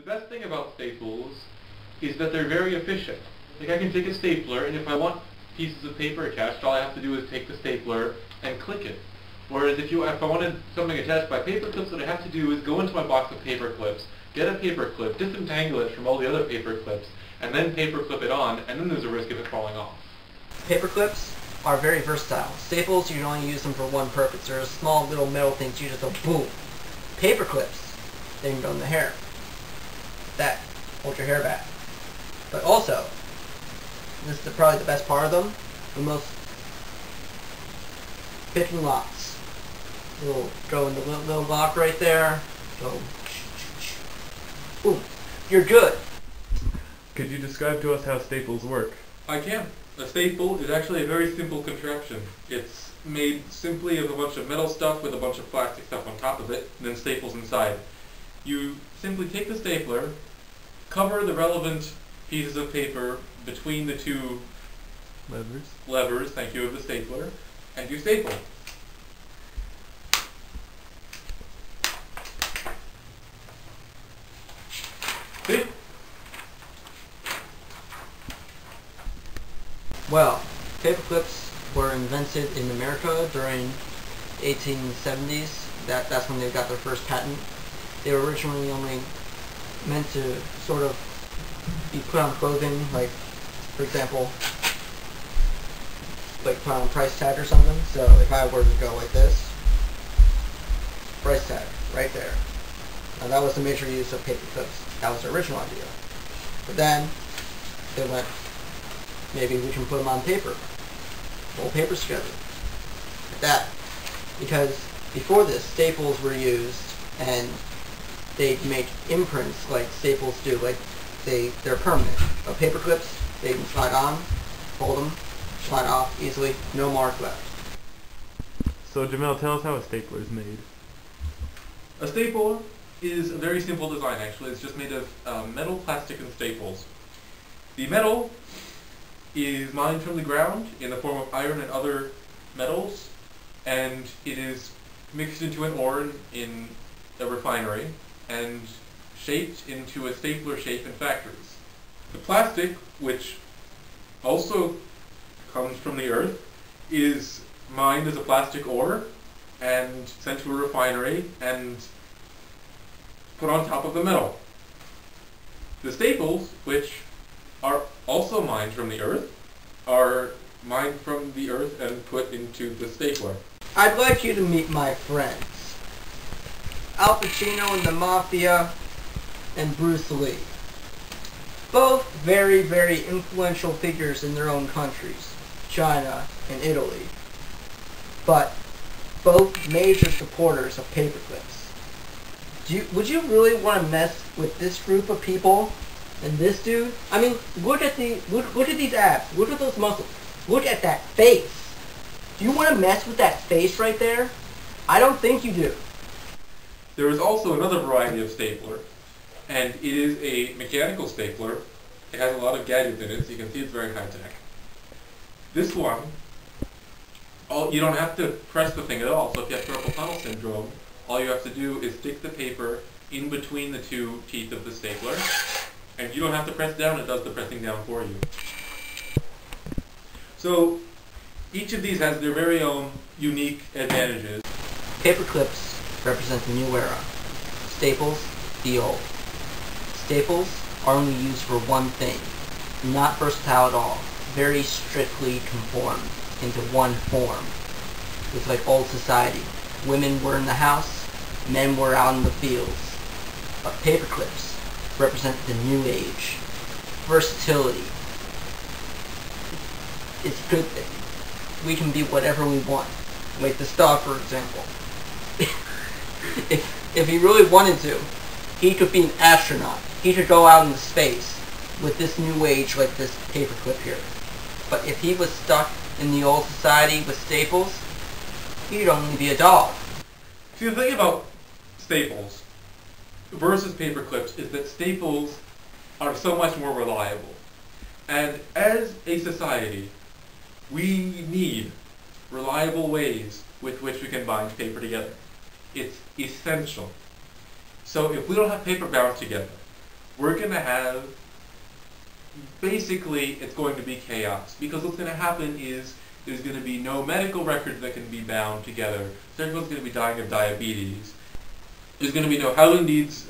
best thing about staples is that they're very efficient. Like, I can take a stapler, and if I want pieces of paper attached, all I have to do is take the stapler and click it. Whereas if I wanted something attached by paper clips, what I have to do is go into my box of paper clips, get a paper clip, disentangle it from all the other paper clips, and then paper clip it on, and then there's a risk of it falling off. Paper clips are very versatile. Staples, you can only use them for one purpose. They're small little metal things, you just go boom. Paper clips, they can go in the hair. That holds your hair back. But also, this is probably the best part of them, the most picking locks. You'll go in the little lock right there, go boom. You're good. Could you describe to us how staples work? I can. A staple is actually a very simple contraption. It's made simply of a bunch of metal stuff with a bunch of plastic stuff on top of it, and then staples inside. You simply take the stapler, cover the relevant pieces of paper between the two levers, thank you, of the stapler, and you staple. See? Well, paper clips were invented in America during the 1870s. That's when they got their first patent. They were originally only meant to sort of be put on clothing, like, for example, like put on a price tag or something. So if I were to go like this, price tag, right there. Now that was the major use of paper clips. That was the original idea. But then, they went, maybe we can put them on paper. Hold papers together. Like that. Because before this, staples were used, and they'd make imprints like staples do. Like, they're permanent. But paper clips, they can slide on, hold them, slide off easily, no mark left. So Jamel, tell us how a stapler is made. A staple is a very simple design, actually. It's just made of metal, plastic, and staples. The metal is mined from the ground in the form of iron and other metals, and it is mixed into an ore in a refinery and shaped into a stapler shape in factories. The plastic, which also comes from the earth, is mined as a plastic ore and sent to a refinery and put on top of the metal. The staples, which are also mined from the earth, are mined from the earth and put into the stapler. I'd like you to meet my friends. Al Pacino and the Mafia and Bruce Lee. Both very, very influential figures in their own countries, China and Italy. But both major supporters of paperclips. Would you really want to mess with this group of people and this dude? I mean, look at these abs. Look at those muscles. Look at that face. Do you want to mess with that face right there? I don't think you do. There is also another variety of stapler, and it is a mechanical stapler. It has a lot of gadgets in it, so you can see it's very high-tech. This one, you don't have to press the thing at all, so if you have carpal tunnel syndrome, all you have to do is stick the paper in between the two teeth of the stapler, and you don't have to press down, it does the pressing down for you. So, each of these has their very own unique advantages. Paper clips represent the new era. Staples, the old. Staples are only used for one thing. Not versatile at all. Very strictly conformed into one form. It's like old society. Women were in the house, men were out in the fields. But paper clips represent the new age. Versatility. It's a good thing. We can be whatever we want. Like this dog, for example. if he really wanted to, he could be an astronaut. He could go out into space with this new age like this paperclip here. But if he was stuck in the old society with staples, he'd only be a dog. See, the thing about staples versus paper clips is that staples are so much more reliable. And as a society, we need reliable ways with which we can bind paper together. It's essential. So if we don't have paper bound together, we're going to have, basically, it's going to be chaos. Because what's going to happen is there's going to be no medical records that can be bound together. So everyone's going to be dying of diabetes. There's going to be no housing needs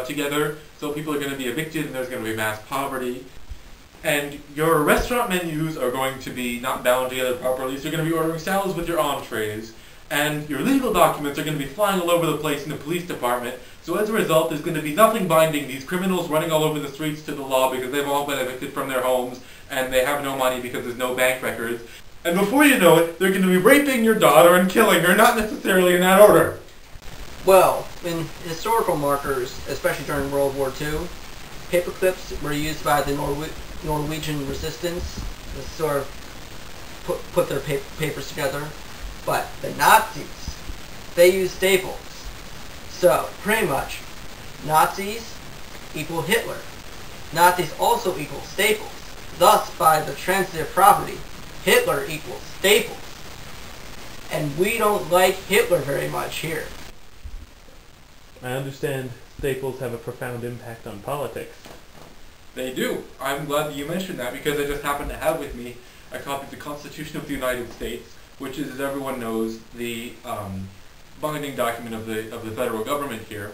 together, so people are going to be evicted and there's going to be mass poverty. And your restaurant menus are going to be not bound together properly, so you're going to be ordering salads with your entrees. And your legal documents are going to be flying all over the place in the police department. So as a result, there's going to be nothing binding these criminals running all over the streets to the law because they've all been evicted from their homes and they have no money because there's no bank records. And before you know it, they're going to be raping your daughter and killing her, not necessarily in that order. Well, in historical markers, especially during World War II, paper clips were used by the Norwegian resistance to sort of put their papers together. But the Nazis, they used staples. So, pretty much, Nazis equal Hitler. Nazis also equal staples. Thus, by the transitive property, Hitler equals staples. And we don't like Hitler very much here. I understand staples have a profound impact on politics. They do. I'm glad that you mentioned that because I just happen to have with me a copy of the Constitution of the United States, which is, as everyone knows, the binding document of the federal government here.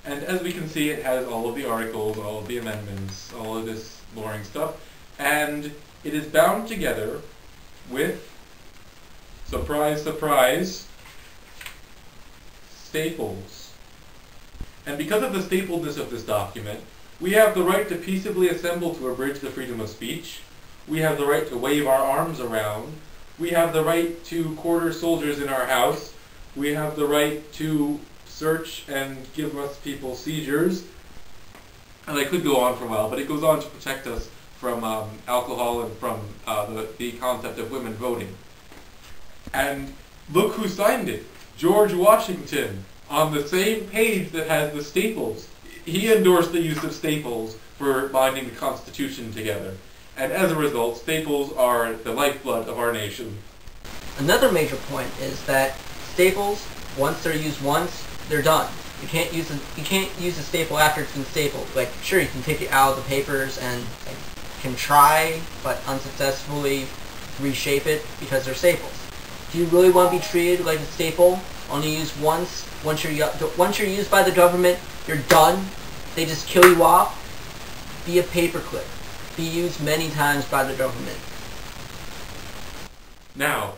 And as we can see, it has all of the articles, all of the amendments, all of this boring stuff. And it is bound together with, surprise, surprise, staples. And because of the stapledness of this document, we have the right to peaceably assemble to abridge the freedom of speech. We have the right to wave our arms around. We have the right to quarter soldiers in our house. We have the right to search and give us people seizures. And I could go on for a while, but it goes on to protect us from alcohol and from the concept of women voting. And look who signed it. George Washington, on the same page that has the staples. He endorsed the use of staples for binding the Constitution together. And as a result, staples are the lifeblood of our nation. Another major point is that staples, once they're used once, they're done. You can't use a staple after it's been stapled. Like, sure, you can take it out of the papers and can try, but unsuccessfully reshape it because they're staples. Do you really want to be treated like a staple, only used once? Once you're used by the government, you're done. They just kill you off. Be a paperclip. Be used many times by the government. Now,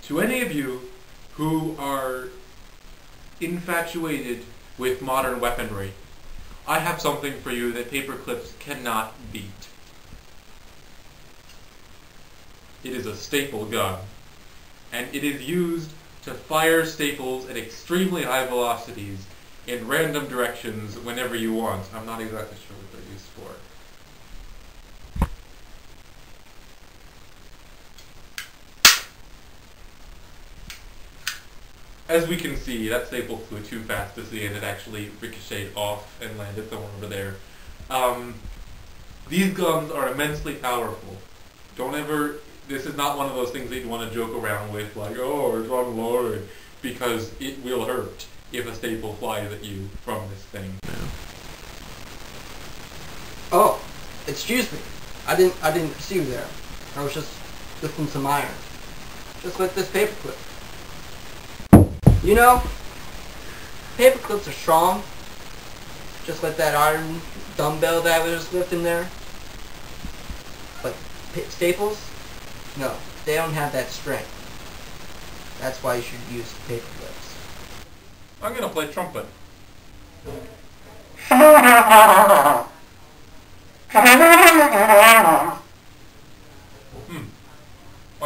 to any of you who are infatuated with modern weaponry, I have something for you that paperclips cannot beat. It is a staple gun, and it is used to fire staples at extremely high velocities in random directions whenever you want. I'm not exactly sure what they're used for. As we can see, that staple flew too fast to see, and it actually ricocheted off and landed somewhere over there. These guns are immensely powerful. This is not one of those things that you want to joke around with, like, oh, it's unloaded, because it will hurt if a staple flies at you from this thing. Oh, excuse me. I didn't see you there. I was just lifting some iron. Just like this paperclip. You know, paperclips are strong. Just like that iron dumbbell that I was lifting there. But staples? No, they don't have that strength. That's why you should use paperclips. I'm gonna play trumpet. My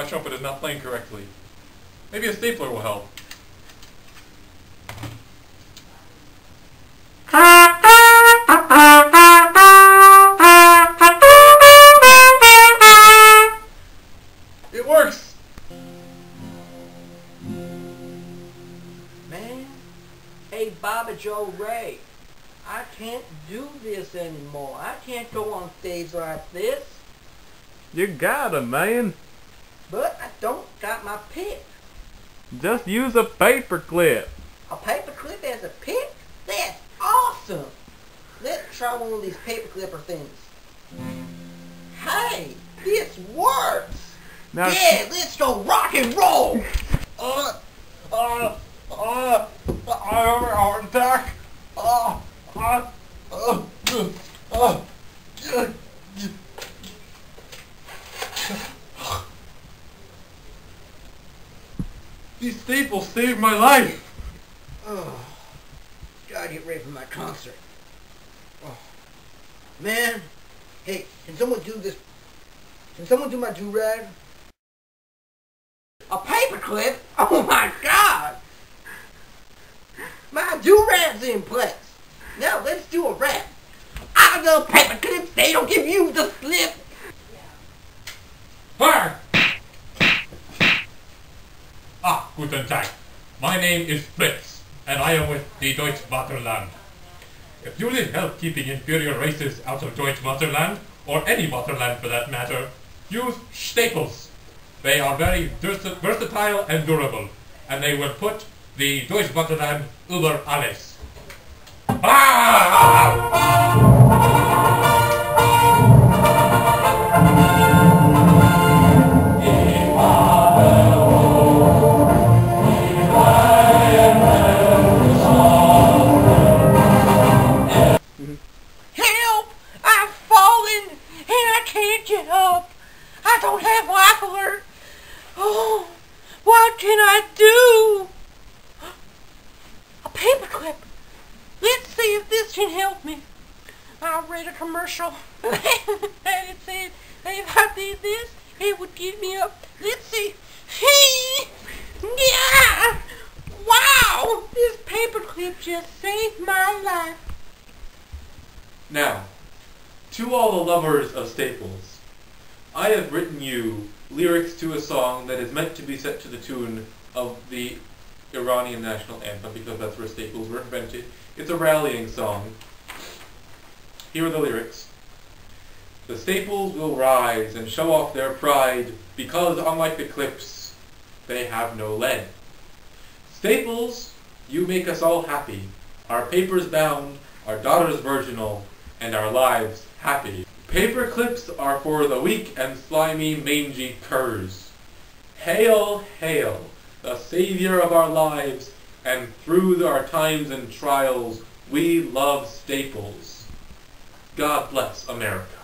trumpet is not playing correctly. Maybe a stapler will help. It works! Man, hey Bobby Joe Ray, I can't do this anymore. I can't go on stage like this. You got 'em, man. But I don't got my pick. Just use a paperclip. A paperclip as a pick? That's awesome! Let's try one of these paper clipper things. Hey, this works! Now, Yeah, let's go rock and roll! I have a heart attack. These staples saved my life. Oh, gotta get ready for my concert. Oh, man, hey, can someone do this? Can someone do my do-rag? A paperclip? Oh my God! My do-rag's in place. Now let's do a rap. I love paperclips. They don't give you the slip. Fire! Guten Tag. My name is Fritz, and I am with the Deutsche Vaterland. If you need help keeping inferior races out of Deutsche Vaterland, or any Vaterland for that matter, use staples. They are very versatile and durable, and they will put the Deutsche Vaterland über alles. Help! I've fallen and I can't get up. I don't have life alert. Oh, what can I do? A paperclip. Let's see if this can help me. I read a commercial and it said if I did this, it would get me up. Let's see. Yeah! Wow! This paperclip just saved my life. Now, to all the lovers of staples, I have written you lyrics to a song that is meant to be set to the tune of the Iranian national anthem, because that's where staples were invented. It's a rallying song. Here are the lyrics. The staples will rise and show off their pride, because unlike the clips, they have no lead. Staples, you make us all happy. Our papers bound, our daughters virginal, and our lives happy. Paper clips are for the weak and slimy, mangy curs. Hail, hail, the savior of our lives, and through our times and trials, we love staples. God bless America.